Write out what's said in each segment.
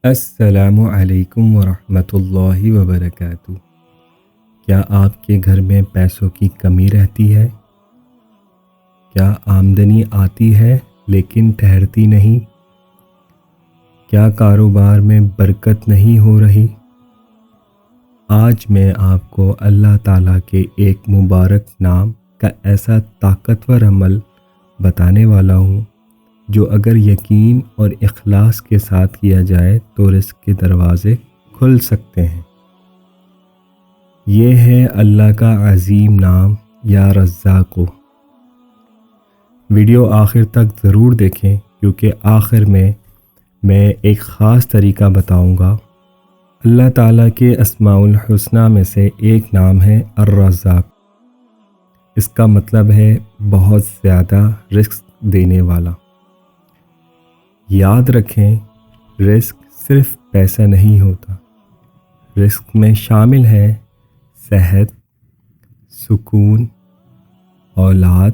السلام علیکم ورحمۃ اللہ وبرکاتہ۔ کیا آپ کے گھر میں پیسوں کی کمی رہتی ہے؟ کیا آمدنی آتی ہے لیکن ٹھہرتی نہیں؟ کیا کاروبار میں برکت نہیں ہو رہی؟ آج میں آپ کو اللہ تعالیٰ کے ایک مبارک نام کا ایسا طاقتور عمل بتانے والا ہوں جو اگر یقین اور اخلاص کے ساتھ کیا جائے تو رزق کے دروازے کھل سکتے ہیں۔ یہ ہے اللہ کا عظیم نام یا رزاق۔ ویڈیو آخر تک ضرور دیکھیں کیونکہ آخر میں ایک خاص طریقہ بتاؤں گا۔ اللہ تعالیٰ کے اسماء الحسنی میں سے ایک نام ہے الرزاق۔ اس کا مطلب ہے بہت زیادہ رزق دینے والا۔ یاد رکھیں، رزق صرف پیسہ نہیں ہوتا، رزق میں شامل ہے صحت، سکون، اولاد،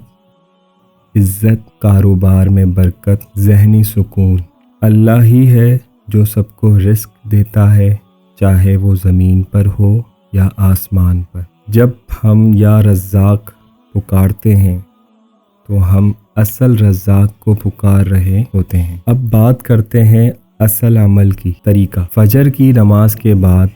عزت، کاروبار میں برکت، ذہنی سکون۔ اللہ ہی ہے جو سب کو رزق دیتا ہے، چاہے وہ زمین پر ہو یا آسمان پر۔ جب ہم یا رزاق پکارتے ہیں تو ہم اصل رزاق کو پکار رہے ہوتے ہیں۔ اب بات کرتے ہیں اصل عمل کی طریقہ۔ فجر کی نماز کے بعد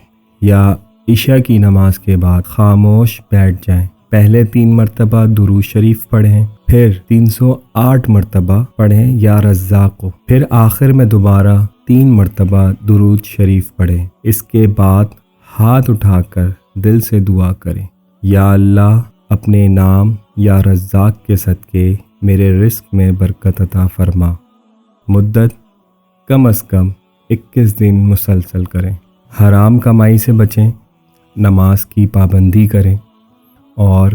یا عشاء کی نماز کے بعد خاموش بیٹھ جائیں۔ پہلے 3 مرتبہ درود شریف پڑھیں، پھر 308 مرتبہ پڑھیں یا رزاق کو، پھر آخر میں دوبارہ 3 مرتبہ درود شریف پڑھیں۔ اس کے بعد ہاتھ اٹھا کر دل سے دعا کریں، یا اللہ اپنے نام یا رزاق کے صدقے میرے رزق میں برکت عطا فرما۔ مدت کم از کم 21 دن مسلسل کریں۔ حرام کمائی سے بچیں، نماز کی پابندی کریں اور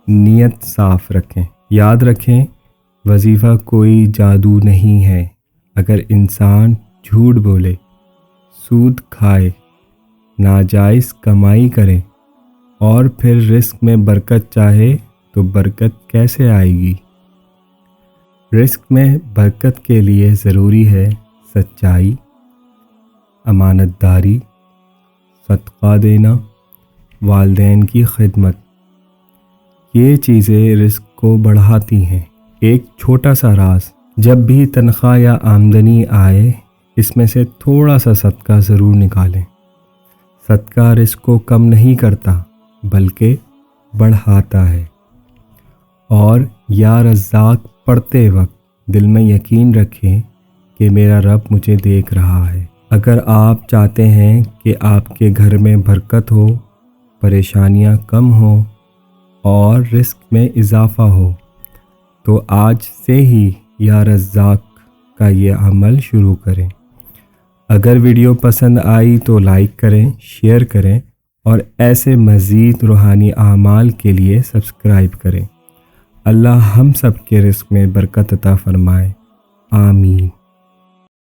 نیت صاف رکھیں۔ یاد رکھیں، وظیفہ کوئی جادو نہیں ہے۔ اگر انسان جھوٹ بولے، سود کھائے، ناجائز کمائی کرے اور پھر رزق میں برکت چاہے تو برکت کیسے آئے گی؟ رزق میں برکت کے لیے ضروری ہے سچائی، امانت داری، صدقہ دینا، والدین کی خدمت۔ یہ چیزیں رزق کو بڑھاتی ہیں۔ ایک چھوٹا سا راز، جب بھی تنخواہ یا آمدنی آئے اس میں سے تھوڑا سا صدقہ ضرور نکالیں۔ صدقہ رزق کو کم نہیں کرتا بلکہ بڑھاتا ہے۔ اور یا رزاق پڑھتے وقت دل میں یقین رکھیں کہ میرا رب مجھے دیکھ رہا ہے۔ اگر آپ چاہتے ہیں کہ آپ کے گھر میں برکت ہو، پریشانیاں کم ہوں اور رزق میں اضافہ ہو تو آج سے ہی یا رزاق کا یہ عمل شروع کریں۔ اگر ویڈیو پسند آئی تو لائک کریں، شیئر کریں اور ایسے مزید روحانی اعمال کے لیے سبسکرائب کریں۔ اللہ ہم سب کے رزق میں برکت عطا فرمائے، آمین۔